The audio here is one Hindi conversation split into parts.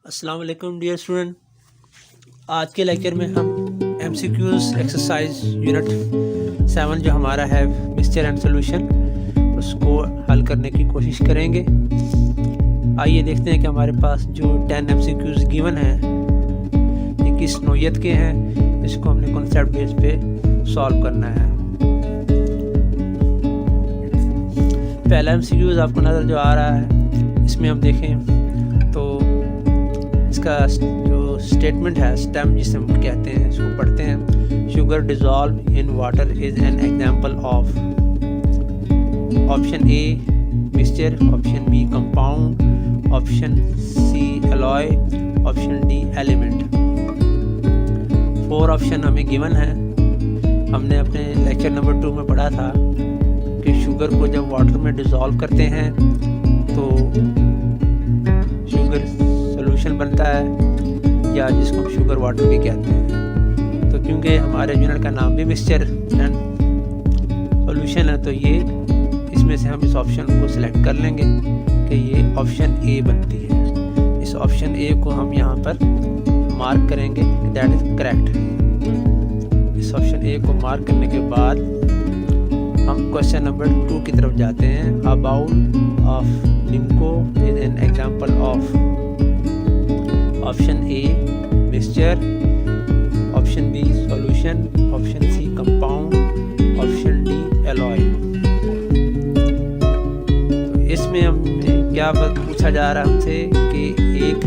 अस्सलाम वालेकुम डियर स्टूडेंट। आज के लेक्चर में हम MCQs एक्सरसाइज यूनिट 7 जो हमारा है मिक्सचर एंड सॉल्यूशन उसको हल करने की कोशिश करेंगे। आइए देखते हैं कि हमारे पास जो 10 MCQs गिवन हैं ये किस नौयत के हैं, इसको हमने कॉन्सेप्ट बेस पे सॉल्व करना है। पहला MCQs आपको नज़र जो आ रहा है, इसमें हम देखें तो इसका जो स्टेटमेंट है, स्टेम जिसे हम कहते हैं, इसको पढ़ते हैं। Sugar dissolve in water is an example of option A mixture, option B compound, option C alloy, option D element. 4 option हमें गिवन है। हमने अपने लेक्चर नंबर 2 में पढ़ा था कि शुगर को जब वाटर में डिजॉल्व करते हैं तो शुगर सोल्यूशन बनता है, या जिसको हम शुगर वाटर भी कहते हैं। तो क्योंकि हमारे यूनिट का नाम भी मिक्सचर एंड सॉल्यूशन है, तो ये इसमें से हम इस ऑप्शन को सिलेक्ट कर लेंगे कि ये ऑप्शन ए बनती है। इस ऑप्शन ए को हम यहाँ पर मार्क करेंगे कि दैट इज करेक्ट। इस ऑप्शन ए को मार्क करने के बाद हम क्वेश्चन नंबर 2 की तरफ जाते हैं। A bowl of Limca is an example of option A mixture, option B solution, option C compound, option D alloy. तो इसमें हमें क्या पूछा जा रहा है हमसे कि एक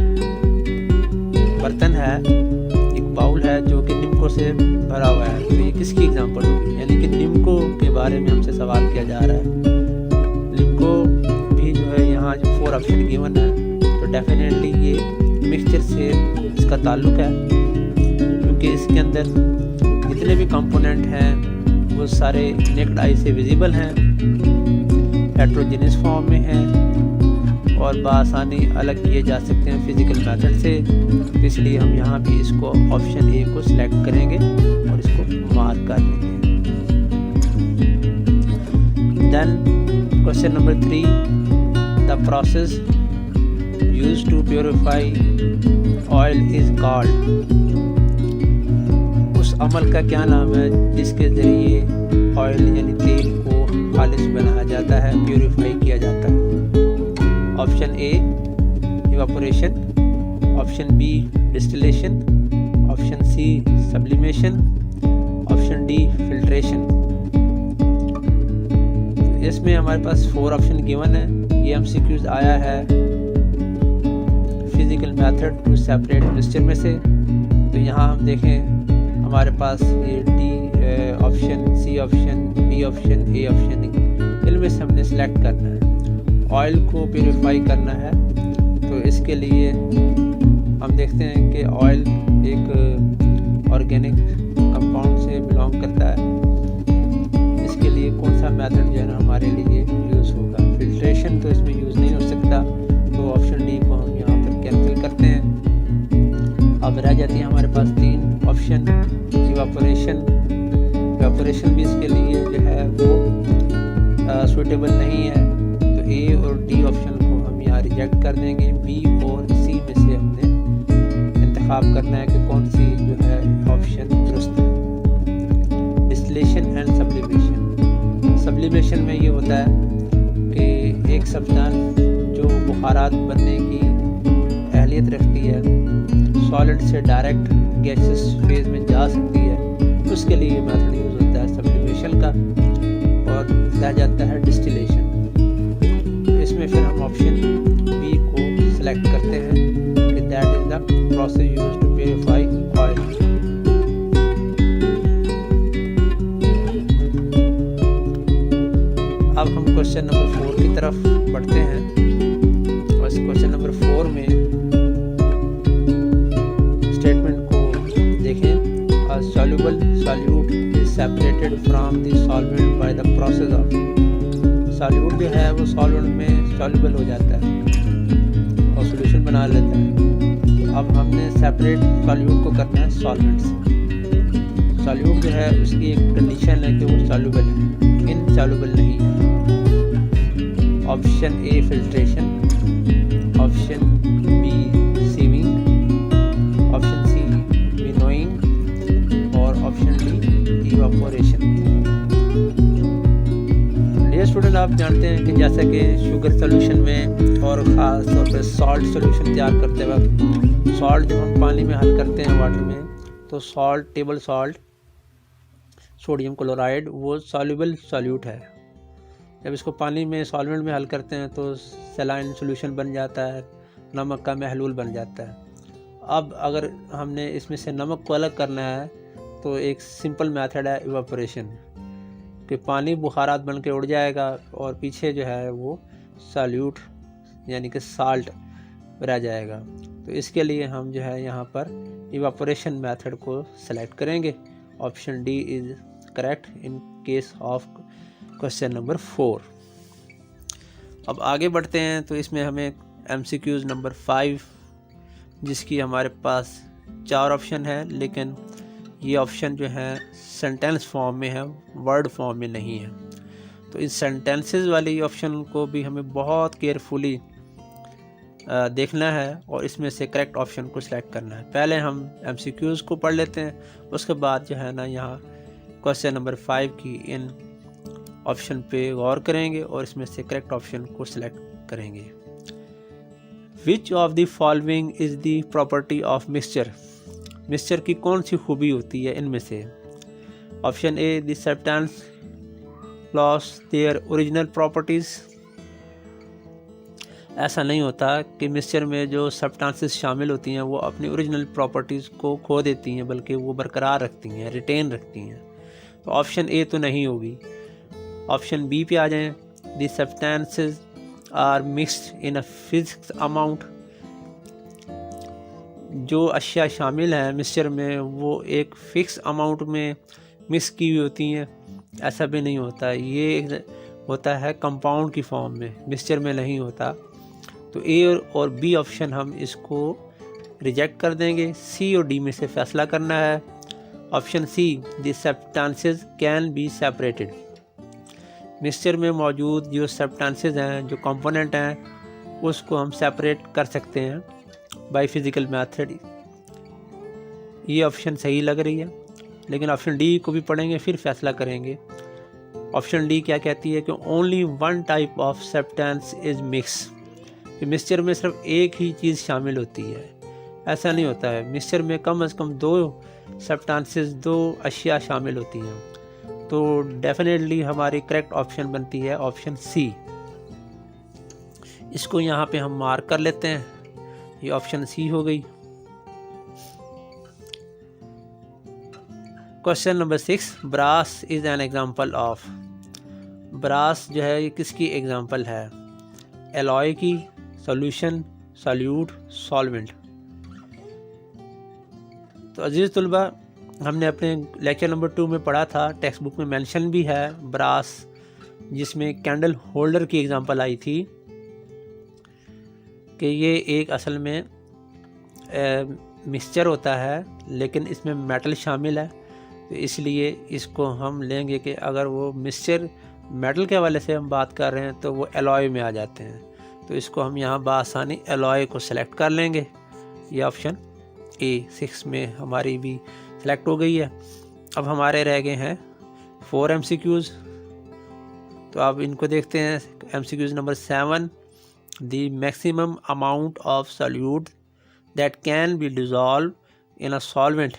बर्तन है, एक बाउल है जो कि लिम्को से भरा हुआ है, तो ये किसकी एग्जांपल होगी? यानी कि लिम्को के बारे में हमसे सवाल किया जा रहा है। लिम्को भी जो है यहाँ जो 4 ऑप्शन गिवन है, तो डेफिनेटली ये मिक्सचर से इसका ताल्लुक है, क्योंकि इसके अंदर जितने भी कंपोनेंट हैं वो सारे नेक्ड आई से विजिबल हैं, हेट्रोजेनियस फॉर्म में हैं और बआसानी अलग किए जा सकते हैं फिजिकल मेथड से। तो इसलिए हम यहाँ भी इसको ऑप्शन ए को सिलेक्ट करेंगे और इसको मार्क कर लेंगे। Then question number 3, the process used to purify oil is called। उस अमल का क्या नाम है जिसके ज़रिए ऑयल यानी तेल को खालिस बनाया जाता है, प्योरीफाई किया जाता है? Option A evaporation, option B distillation, option C sublimation, option D filtration. इसमें हमारे पास 4 ऑप्शन गिवन है। ये MCQs आया है physical method to separate mixture में से। तो यहाँ हम देखें हमारे पास ये D option, C option, B option, A option, इनमें से हमने सेलेक्ट करना है। ऑयल को प्योरीफाई करना है, तो इसके लिए हम देखते हैं कि ऑयल एक ऑर्गेनिक कंपाउंड से बिलोंग करता है। इसके लिए कौन सा मेथड जो है ना हमारे लिए यूज़ होगा? फिल्ट्रेशन तो इसमें यूज़ नहीं हो सकता, तो ऑप्शन डी को हम यहाँ पर कैंसिल करते हैं। अब रह जाती है हमारे पास 3 ऑप्शन। इवापोरेशन, इवापोरेशन भी इसके लिए जो है वो सूटेबल नहीं है, तो ए और डी ऑप्शन को हम यहाँ रिजेक्ट कर देंगे। बी और सी में से हमने इंतखाब करना है कि कौन सी जो है ऑप्शन दुरुस्त है। Distillation and sublimation. सब्लिमेशन में ये होता है कि एक सब्सटेंस जो बुखारात बनने की अहलियत रखती है, सॉलिड से डायरेक्ट गैसेस फेज में जा सकती है, उसके लिए मेथड यूज़ होता है सब्लिमेशन का। और रह जाता है डिस्टिलेशन। तो इसमें फिर हम ऑप्शन बी को सिलेक्ट करते हैं कि that is the process used to purify oil. अब हम क्वेश्चन नंबर 4 की तरफ बढ़ते हैं। और इस क्वेश्चन नंबर 4 में स्टेटमेंट को देखें। A soluble solute is separated from the solvent by the process of. Solute जो है वो सॉल्वेंट में सॉल्युबल हो जाता है और सॉल्यूशन बना लेता है। तो अब हमने सेपरेट सॉल्यूट को करना है सॉल्वेंट से। सॉल्यूट जो है उसकी एक कंडीशन है कि वो सॉल्युबल है, इनसॉल्युबल नहीं है। Option A filtration, option B sieving, student आप जानते हैं कि जैसे कि शुगर सोल्यूशन में और ख़ास तौर पर सॉल्ट सोल्यूशन तैयार करते वक्त सॉल्ट जब हम पानी में हल करते हैं वाटर में, तो salt, table salt, sodium chloride, वो सॉल्युबल सॉल्यूट है। जब इसको पानी में सॉल्वेंट में हल करते हैं तो सलाइन सोल्यूशन बन जाता है, नमक का महलूल बन जाता है। अब अगर हमने इसमें से नमक को अलग करना है तो एक सिंपल मेथड है इवापोरेशन, कि पानी बुखारात बन के उड़ जाएगा और पीछे जो है वो सॉल्यूट यानी कि साल्ट रह जाएगा। तो इसके लिए हम जो है यहाँ पर इवापोरेशन मेथड को सेलेक्ट करेंगे। Option D is correct in case of question number 4। अब आगे बढ़ते हैं तो इसमें हमें MCQs नंबर 5, जिसकी हमारे पास 4 ऑप्शन है, लेकिन ये ऑप्शन जो है सेंटेंस फॉर्म में है, वर्ड फॉर्म में नहीं है। तो इस सेंटेंसेस वाली ऑप्शन को भी हमें बहुत केयरफुली देखना है और इसमें से करेक्ट ऑप्शन को सिलेक्ट करना है। पहले हम MCQs को पढ़ लेते हैं, उसके बाद जो है ना यहाँ क्वेश्चन नंबर 5 की इन ऑप्शन पे गौर करेंगे और इसमें से करेक्ट ऑप्शन को सिलेक्ट करेंगे। Which of the following is the property of mixture? Mixture की कौन सी खूबी होती है इनमें से? Option A, the substance loss their original properties. ऐसा नहीं होता कि मिक्सचर में जो सब्सटेंसेस शामिल होती हैं वो अपनी ओरिजिनल प्रॉपर्टीज़ को खो देती हैं, बल्कि वो बरकरार रखती हैं, रिटेन रखती हैं। तो ऑप्शन ए तो नहीं होगी। ऑप्शन बी पे आ जाएं, the substances are mixed in a fixed amount. जो अशिया शामिल हैं मिक्सचर में वो एक फ़िक्स अमाउंट में मिक्स की हुई होती हैं। ऐसा भी नहीं होता, ये होता है कंपाउंड की फॉर्म में, मिक्सचर में नहीं होता। तो ए और बी ऑप्शन हम इसको रिजेक्ट कर देंगे। सी और डी में से फैसला करना है। Option C, the substances can be separated. Mixture में मौजूद जो सब्सटेंसेस हैं, जो कंपोनेंट हैं, उसको हम सेपरेट कर सकते हैं बाय फिज़िकल मेथड। ये ऑप्शन सही लग रही है, लेकिन ऑप्शन डी को भी पढ़ेंगे फिर फैसला करेंगे। ऑप्शन डी क्या कहती है कि only one type of substance is mix. Mixture में सिर्फ एक ही चीज़ शामिल होती है, ऐसा नहीं होता है। मिक्सचर में कम से कम 2 सब्सटेंसेस, 2 अशिया शामिल होती हैं। तो डेफिनेटली हमारी करेक्ट ऑप्शन बनती है ऑप्शन सी। इसको यहाँ पे हम मार्क कर लेते हैं, ये ऑप्शन सी हो गई। Question number 6, brass is an example of. Brass जो है ये किसकी एग्जाम्पल है? एलॉय की, सॉल्यूशन, सॉल्यूट, सॉल्वेंट। तो अजीज़ तुलबा, हमने अपने लेक्चर नंबर 2 में पढ़ा था, टेक्स्ट बुक में मेंशन भी है ब्रास, जिसमें कैंडल होल्डर की एग्जांपल आई थी कि ये एक असल में मिक्सचर होता है, लेकिन इसमें मेटल शामिल है। तो इसलिए इसको हम लेंगे कि अगर वो मिक्सचर मेटल के हवाले से हम बात कर रहे हैं तो वो एलॉय में आ जाते हैं। तो इसको हम यहाँ बआसानी एलॉय को सेलेक्ट कर लेंगे। ये ऑप्शन ए 6 में हमारी भी सेलेक्ट हो गई है। अब हमारे रह गए हैं 4 MCQs। तो अब इनको देखते हैं। MCQs number 7, the maximum amount of solute that can be dissolve in a solvent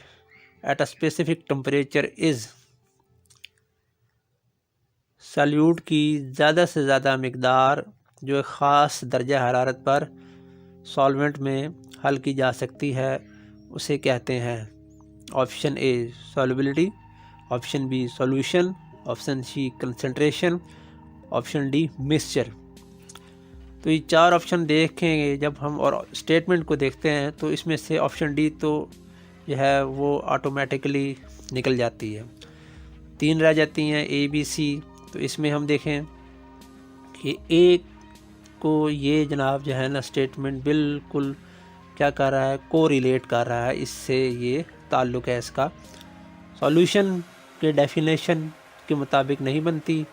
at a specific temperature is. Solute की ज़्यादा से ज़्यादा मकदार जो एक ख़ास दर्जा हरारत पर सॉल्वेंट में हल की जा सकती है, उसे कहते हैं option A solubility, option B solution, option C concentration, option D mixture. तो ये 4 ऑप्शन देखेंगे जब हम और स्टेटमेंट को देखते हैं तो इसमें से ऑप्शन डी तो जो है वो ऑटोमेटिकली निकल जाती है। 3 रह जाती हैं ए बी सी। तो इसमें हम देखें कि ए को ये जनाब जो है ना स्टेटमेंट बिल्कुल क्या कर रहा है, को रिलेट कर रहा है, इससे ये ताल्लुक़ है इसका। सॉल्यूशन के डेफिनेशन के मुताबिक नहीं बनती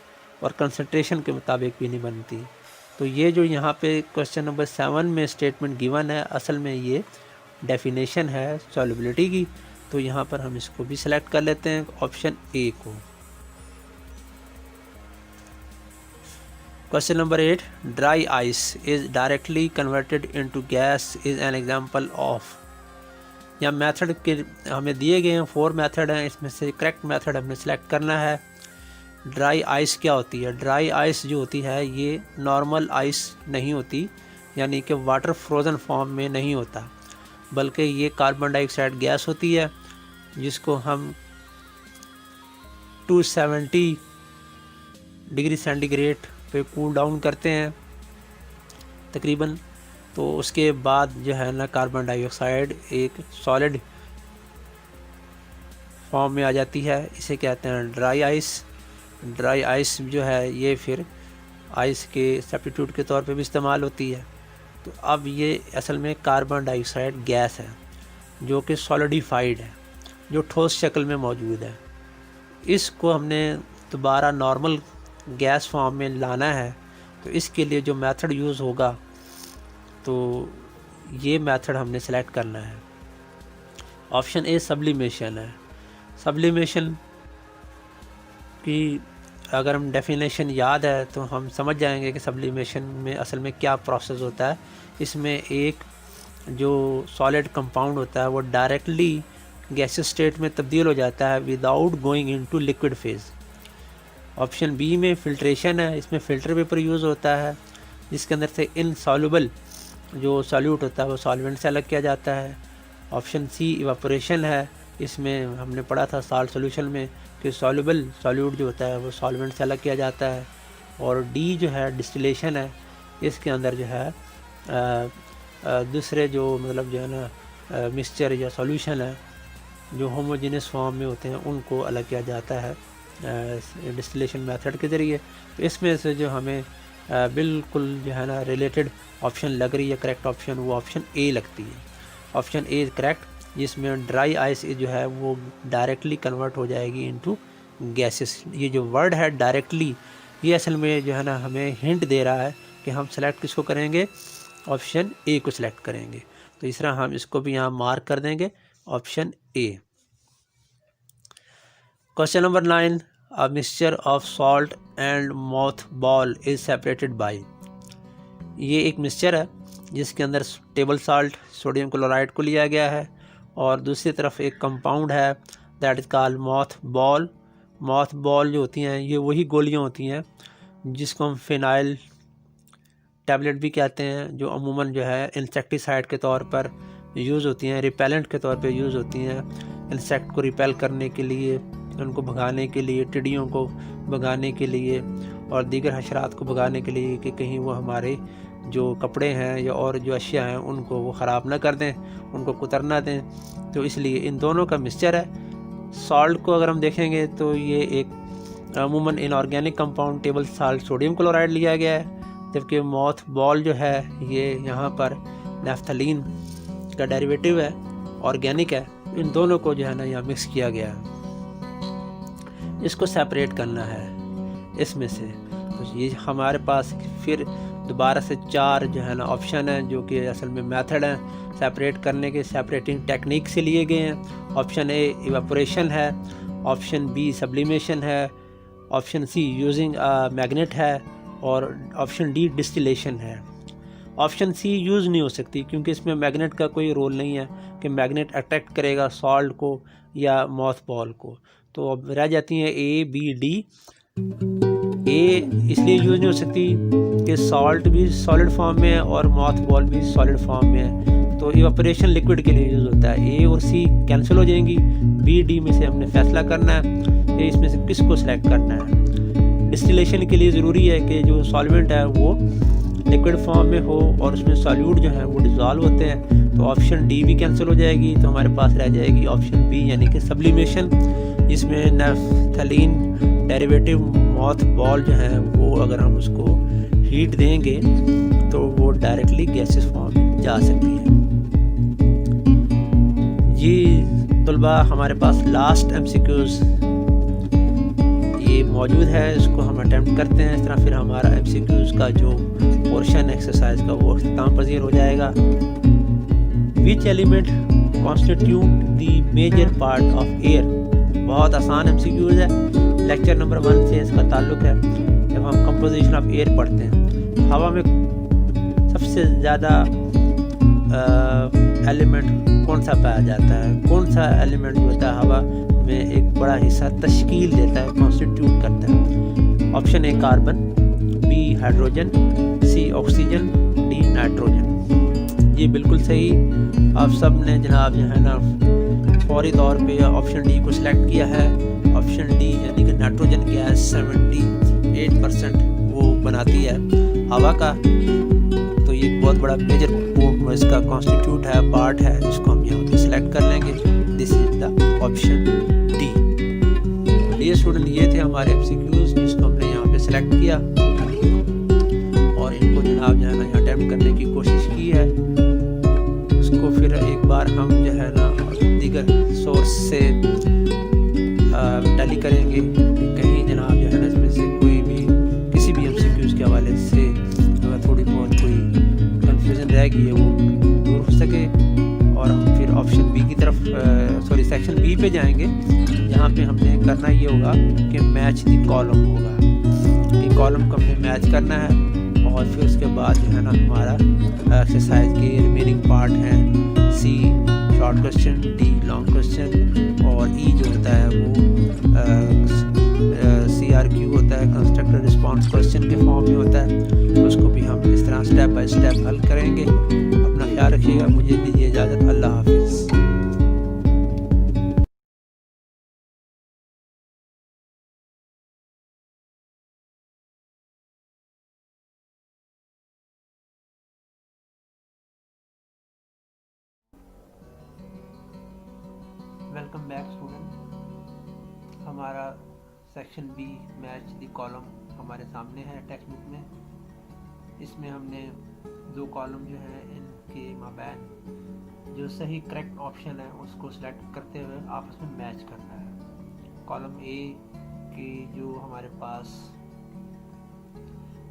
और कंसंट्रेशन के मुताबिक भी नहीं बनती। तो ये जो यहाँ पे क्वेश्चन नंबर 7 में स्टेटमेंट गिवन है, असल में ये डेफिनेशन है सॉल्युबिलिटी की। तो यहाँ पर हम इसको भी सिलेक्ट कर लेते हैं, ऑप्शन ए को। Question number 8. Dry ice is directly converted into gas is an example of. यहाँ मेथड के हमें दिए गए हैं 4 मेथड हैं, इसमें से करेक्ट मेथड हमने सेलेक्ट करना है। ड्राई आइस क्या होती है? ड्राई आइस जो होती है ये नॉर्मल आइस नहीं होती, यानी कि वाटर फ्रोज़न फॉर्म में नहीं होता, बल्कि ये कार्बन डाइऑक्साइड गैस होती है जिसको हम 270 डिग्री सेंटीग्रेड पे कूल डाउन करते हैं तकरीबन। तो उसके बाद जो है ना कार्बन डाइऑक्साइड एक सॉलिड फॉर्म में आ जाती है, इसे कहते हैं ड्राई आइस। ड्राई आइस जो है ये फिर आइस के सब्स्टिट्यूट के तौर पे भी इस्तेमाल होती है। तो अब ये असल में कार्बन डाइऑक्साइड गैस है जो कि सॉलिडिफाइड है, जो ठोस शक्ल में मौजूद है। इसको हमने दोबारा नॉर्मल गैस फॉर्म में लाना है, तो इसके लिए जो मेथड यूज़ होगा तो ये मेथड हमने सेलेक्ट करना है। ऑप्शन ए सब्लिमेशन है। सब्लिमेशन की अगर हम डेफिनेशन याद है तो हम समझ जाएंगे कि सब्लिमेशन में असल में क्या प्रोसेस होता है। इसमें एक जो सॉलिड कंपाउंड होता है वो डायरेक्टली गैसियस स्टेट में तब्दील हो जाता है without going into liquid phase. Option B में फ़िल्ट्रेशन है, इसमें फ़िल्टर पेपर यूज़ होता है जिसके अंदर से इनसॉल्युबल जो सॉल्यूट होता है वो सॉल्वेंट से अलग किया जाता है। ऑप्शन सी इवापोरेशन है, इसमें हमने पढ़ा था साल्ट सॉल्यूशन में कि सॉल्युबल सॉल्यूट जो होता है वो सॉल्वेंट से अलग किया जाता है। और डी जो है डिस्टिलेशन है, इसके अंदर जो है दूसरे जो मतलब जो है ना मिक्सचर या सॉल्यूशन है जो होमोजेनियस फॉर्म में होते हैं उनको अलग किया जाता है डिस्टिलेशन मेथड के ज़रिए। तो इसमें से जो हमें बिल्कुल जो है ना रिलेटेड ऑप्शन लग रही है करेक्ट ऑप्शन, वो ऑप्शन ए लगती है। ऑप्शन ए करेक्ट, जिसमें ड्राई आइस जो है वो डायरेक्टली कन्वर्ट हो जाएगी इनटू गैसेस। ये जो वर्ड है डायरेक्टली, ये असल में जो है ना हमें हिंट दे रहा है कि हम सेलेक्ट किसको करेंगे, ऑप्शन ए को सिलेक्ट करेंगे। तो इस तरह हम इसको भी यहाँ मार्क कर देंगे option A. Question number 9, a mixture of salt and moth ball is separated by. ये एक मिक्सचर है जिसके अंदर टेबल साल्ट सोडियम क्लोराइड को लिया गया है और दूसरी तरफ एक कंपाउंड है that is called moth ball. Moth ball जो होती हैं ये वही गोलियां होती हैं जिसको हम फिनाइल टैबलेट भी कहते हैं, जो अमूमन जो है इंसेक्टिसाइड के तौर पर यूज़ होती हैं, रिपेलेंट के तौर पे यूज़ होती हैं इंसेक्ट को रिपेल करने के लिए, उनको भगाने के लिए, टिड्डियों को भगाने के लिए और दीगर हशरात को भगाने के लिए कि कहीं वो हमारे जो कपड़े हैं या और जो अशिया हैं उनको वो ख़राब ना कर दें, उनको कुतर ना दें। तो इसलिए इन दोनों का मिक्सचर है। सॉल्ट को अगर हम देखेंगे तो ये एक अमूमन inorganic compound table salt sodium chloride लिया गया है, जबकि मोथ बॉल जो है ये यहाँ पर नैफ्थलीन का डेरिवेटिव है, ऑर्गेनिक है। इन दोनों को जो है ना यहाँ मिक्स किया गया है, इसको सेपरेट करना है इसमें से। तो ये हमारे पास फिर दोबारा से 4 जो है ना ऑप्शन हैं जो कि असल में मेथड हैं सेपरेट करने के, सेपरेटिंग टेक्निक से लिए गए हैं। ऑप्शन ए इवेपोरेशन है, ऑप्शन बी सब्लिमेशन है, ऑप्शन सी यूजिंग मैग्नेट है और ऑप्शन डी डिस्टिलेशन है। ऑप्शन सी यूज़ नहीं हो सकती क्योंकि इसमें मैग्नेट का कोई रोल नहीं है कि मैग्नेट अट्रैक्ट करेगा सॉल्ट को या मोथ बॉल को। तो अब रह जाती हैं ए बी डी। ए इसलिए यूज़ नहीं हो सकती कि सॉल्ट भी सॉलिड फॉर्म में है और मोथ बॉल भी सॉलिड फॉर्म में है, तो इवेपोरेशन लिक्विड के लिए यूज़ होता है। ए और सी कैंसिल हो जाएंगी, बी डी में से हमने फैसला करना है कि इसमें से किसको सिलेक्ट करना है। डिस्टिलेशन के लिए ज़रूरी है कि जो सॉल्वेंट है वो लिक्विड फॉर्म में हो और उसमें सॉल्यूट जो है वो डिज़ोल्व होते हैं, तो ऑप्शन डी भी कैंसिल हो जाएगी। तो हमारे पास रह जाएगी ऑप्शन बी यानी कि सब्लिमेशन, जिसमें नैफ्थलीन डेरिवेटिव मोथ बॉल जो है वो अगर हम उसको हीट देंगे तो वो डायरेक्टली गैसेस फॉर्म में जा सकती है। ये तलबा हमारे पास लास्ट MCQs ये मौजूद है, इसको हम अटेम्प्ट करते हैं। इस तरह फिर हमारा MCQs का जो पोर्शन एक्सरसाइज का वो अख्ताम पजीर हो जाएगा। Which element constitute the major part of air. बहुत आसान MCQs है, लेक्चर नंबर 1 से इसका ताल्लुक है। जब हम कंपोजिशन ऑफ एयर पढ़ते हैं, हवा में सबसे ज़्यादा एलिमेंट कौन सा पाया जाता है? कौन सा एलिमेंट जो होता है हवा में एक बड़ा हिस्सा तश्कील देता है, कॉन्स्टिट्यूट करता है? Option A carbon, B hydrogen, C oxygen, D nitrogen. ये बिल्कुल सही आप सब ने जनाब जो है ना फौरी तौर पे ऑप्शन डी को सिलेक्ट किया है। ऑप्शन डी यानी कि नाइट्रोजन गैस 78% वो बनाती है हवा का। तो ये बहुत बड़ा मेजर इसका कॉन्स्टिट्यूट है, पार्ट है, जिसको हम यहाँ पे सिलेक्ट कर लेंगे। This is the option D. ये स्टूडेंट ये थे हमारे MCQs जिसको हमने यहाँ पे सिलेक्ट किया और इनको जनाब जो है ना अटेम्प्ट करने की कोशिश की है। इसको फिर एक बार हम जो है ना दीगर सोर्स से टैली करेंगे कि कहीं जनाब जो है ना इसमें से कोई भी किसी भी MCQs के हवाले से अगर थोड़ी बहुत कोई कन्फ्यूज़न रह गई है वो दूर हो सके। और हम फिर ऑप्शन बी की तरफ सेक्शन बी पे जाएंगे, जहाँ पे हमने करना ये होगा कि मैच दी कॉलम होगा, कि कॉलम को हमने मैच करना है। और फिर उसके बाद जो है ना हमारा एक्सरसाइज के रिमेनिंग पार्ट हैं, C short question, D long question और ई जो होता है वो CRQ होता है, कंस्ट्रक्टर रिस्पॉन्स क्वेश्चन के फॉर्म में होता है। तो उसको भी हम इस तरह स्टेप बाय स्टेप हल करेंगे। अपना ख्याल रखिएगा, मुझे दीजिए इजाज़त, अल्लाह हाफिज़। Welcome back student. हमारा section B match the column हमारे सामने है टेक्स्ट बुक में। इसमें हमने दो कॉलम जो है इनके माबैन जो सही करेक्ट ऑप्शन है उसको सिलेक्ट करते हुए आपस में मैच करना है। कॉलम ए की जो हमारे पास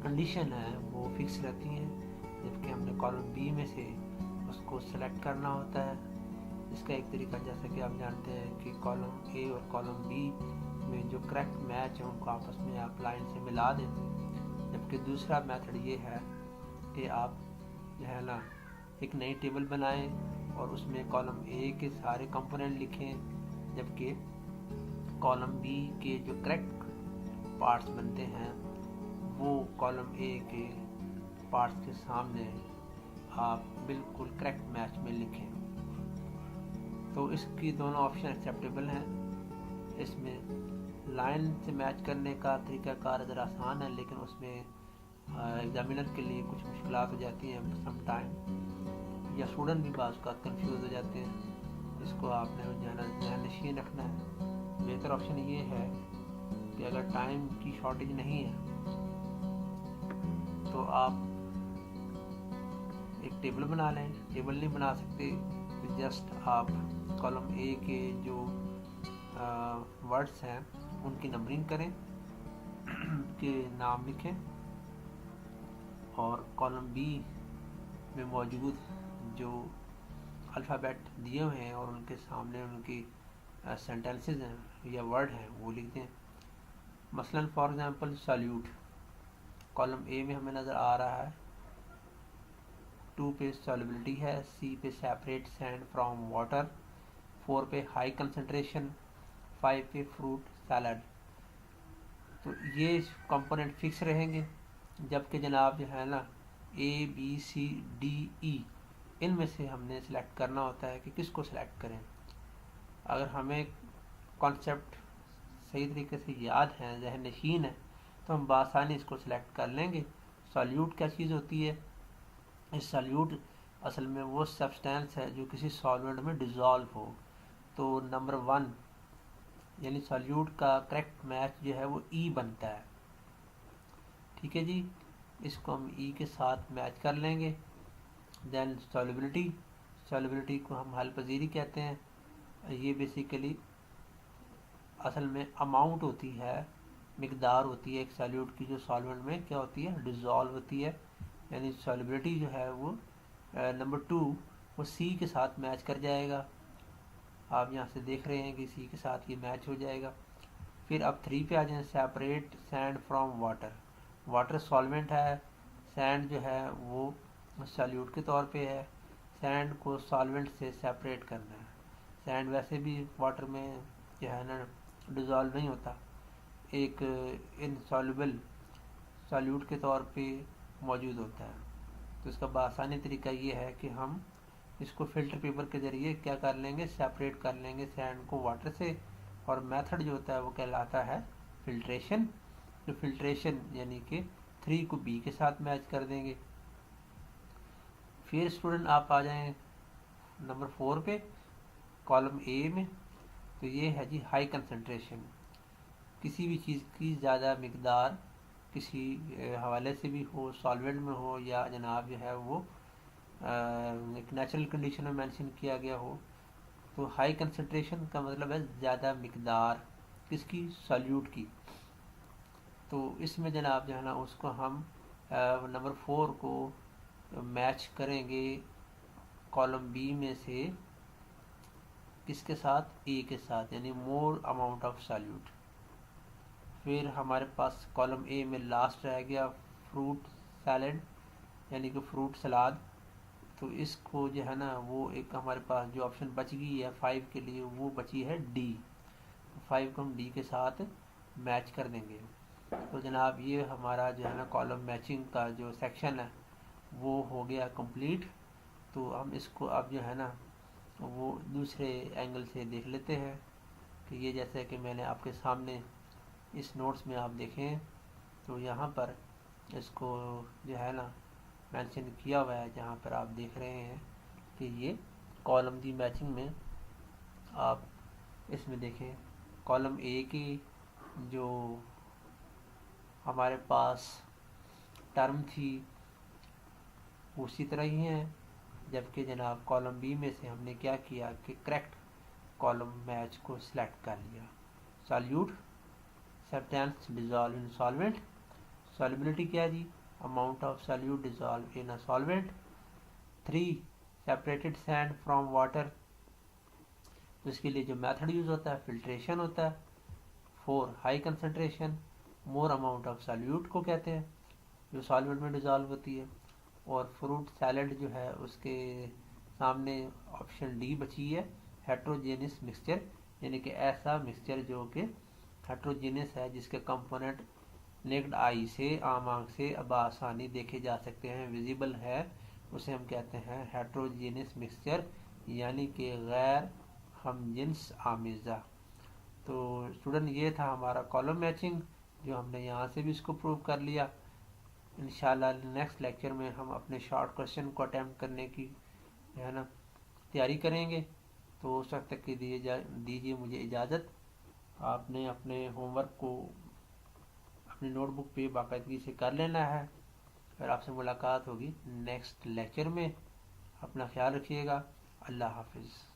कंडीशन है वो फिक्स रहती हैं, जबकि हमने कॉलम बी में से उसको सिलेक्ट करना होता है। इसका एक तरीका जैसा कि आप जानते हैं कि कॉलम ए और कॉलम बी में जो करेक्ट मैच है उनको आपस में आप लाइन से मिला दें। जबकि दूसरा मेथड ये है कि आप जो है ना एक नई टेबल बनाएं और उसमें कॉलम ए के सारे कंपोनेंट लिखें, जबकि कॉलम बी के जो करेक्ट पार्ट्स बनते हैं वो कॉलम ए के पार्ट्स के सामने आप बिल्कुल करेक्ट मैच में लिखें। तो इसकी दोनों ऑप्शन एक्सेप्टेबल हैं। इसमें लाइन से मैच करने का तरीकाकार ज़रा आसान है, लेकिन उसमें एग्जामिनर के लिए कुछ मुश्किलात हो जाती हैं सम टाइम, या स्टूडेंट भी बाज़ का कंफ्यूज हो जाते हैं। इसको आपने ध्यान नशीन रखना है। बेहतर ऑप्शन ये है कि अगर टाइम की शॉर्टेज नहीं है तो आप एक टेबल बना लें। टेबल नहीं बना सकते तो जस्ट आप कॉलम ए के जो वर्ड्स हैं उनकी नंबरिंग करें, के नाम लिखें और कॉलम बी में मौजूद जो अल्फ़ाबेट दिए हुए हैं और उनके सामने उनकी सेंटेंसेस हैं या वर्ड हैं वो लिख दें। मसलन for example solute column A में हमें नज़र आ रहा है। 2 पे सॉल्युबिलिटी है, सी पे सेपरेट सैंड फ्रॉम वाटर, 4 पे हाई कंसंट्रेशन, 5 पे फ्रूट सैलड। तो ये कंपोनेंट फिक्स रहेंगे, जबकि जनाब जो है ना ABCDE इनमें से हमने सिलेक्ट करना होता है कि किसको सिलेक्ट करें। अगर हमें कॉन्सेप्ट सही तरीके से याद है, जहन नशीन है, तो हम बासानी इसको सिलेक्ट कर लेंगे। सॉल्यूट क्या चीज़ होती है? इस सॉल्यूट असल में वो सब्सटेंस है जो किसी सॉल्वेंट में डिज़ोल्व हो। तो नंबर 1 यानी सॉल्यूट का करेक्ट मैच जो है वो ई बनता है। ठीक है जी, इसको हम ई के साथ मैच कर लेंगे। देन सॉल्युबिलिटी को हम हल पजीरी कहते हैं। ये बेसिकली असल में अमाउंट होती है, मिकदार होती है एक सॉल्यूट की जो सॉल्वेंट में क्या होती है, डिज़ोल्व होती है। यानी सॉल्युबिलिटी जो है वो नंबर 2 वो सी के साथ मैच कर जाएगा। आप यहाँ से देख रहे हैं कि सी के साथ ये मैच हो जाएगा। फिर अब 3 पे आ जाए, separate sand from water. Water solvent है, सैंड जो है वो सॉल्यूट के तौर पे है। सैंड को सॉल्वेंट से सेपरेट करना है। सैंड वैसे भी वाटर में जो है ना डिज़ोल्व नहीं होता, एक इनसॉल्युबल सॉल्यूट के तौर पे मौजूद होता है। तो इसका बआसानी तरीका ये है कि हम इसको फ़िल्टर पेपर के ज़रिए क्या कर लेंगे, सेपरेट कर लेंगे सैंड को वाटर से। और मेथड जो होता है वो कहलाता है फिल्ट्रेशन। जो फिल्ट्रेशन यानी कि 3 को बी के साथ मैच कर देंगे। फिर स्टूडेंट आप आ जाएं नंबर 4 पे, कॉलम ए में। तो ये है जी हाई कंसंट्रेशन। किसी भी चीज़ की ज़्यादा मिकदार किसी हवाले से भी हो, सॉल्वेंट में हो या जनाब जो है वो एक नेचुरल कंडीशन में मेंशन किया गया हो, तो हाई कंसंट्रेशन का मतलब है ज़्यादा मिकदार किसकी, सॉल्यूट की। तो इसमें जनाब जो है ना उसको हम नंबर 4 को मैच करेंगे कॉलम बी में से किसके साथ, ए के साथ, यानी मोर अमाउंट ऑफ सॉल्यूट। फिर हमारे पास कॉलम ए में लास्ट रह गया फ्रूट सैलड, यानी कि फ्रूट सलाद। तो इसको जो है ना वो एक हमारे पास जो ऑप्शन बच गई है 5 के लिए, वो बची है डी। 5 को हम डी के साथ मैच कर देंगे। तो जनाब ये हमारा जो है ना कॉलम मैचिंग का जो सेक्शन है वो हो गया कंप्लीट। तो हम इसको अब जो है ना वो दूसरे एंगल से देख लेते हैं कि ये जैसे कि मैंने आपके सामने इस नोट्स में आप देखें तो यहाँ पर इसको जो है ना मेंशन किया हुआ है, जहाँ पर आप देख रहे हैं कि ये कॉलम दी मैचिंग में आप इसमें देखें कॉलम ए की जो हमारे पास टर्म थी उसी तरह ही है, जबकि जनाब कॉलम बी में से हमने क्या किया कि करेक्ट कॉलम मैच को सिलेक्ट कर लिया। Solute substance dissolve in solvent, solubility क्या जी, amount of solute dissolve in a solvent. 3 separated sand from water, तो इसके लिए जो मेथड यूज़ होता है फिल्ट्रेशन होता है। 4 high concentration, more amount of solute को कहते हैं जो सॉल्वेंट में डिज़ोल्व होती है। और फ्रूट सैलड जो है उसके सामने ऑप्शन डी बची है, हेट्रोजेनियस मिक्सचर, यानी कि ऐसा मिक्सचर जो कि हेट्रोजेनियस है, जिसके कंपोनेंट नेक्ड आई से, आम आंख से आसानी देखे जा सकते हैं, विजिबल है, उसे हम कहते हैं हेट्रोजेनियस मिक्सचर, यानी कि गैर हमजिन्स आमेज़ा। तो स्टूडेंट ये था हमारा कॉलम मैचिंग, जो हमने यहाँ से भी इसको प्रूव कर लिया। इंशाल्लाह नेक्स्ट लेक्चर में हम अपने शॉर्ट क्वेश्चन को अटैम्प्ट करने की जो है ना तैयारी करेंगे। तो उस वक्त तक के दीजिए मुझे इजाज़त। आपने अपने होमवर्क को अपनी नोटबुक पे बाकायदगी से कर लेना है। फिर आपसे मुलाकात होगी नेक्स्ट लेक्चर में। अपना ख्याल रखिएगा। अल्लाह हाफिज़।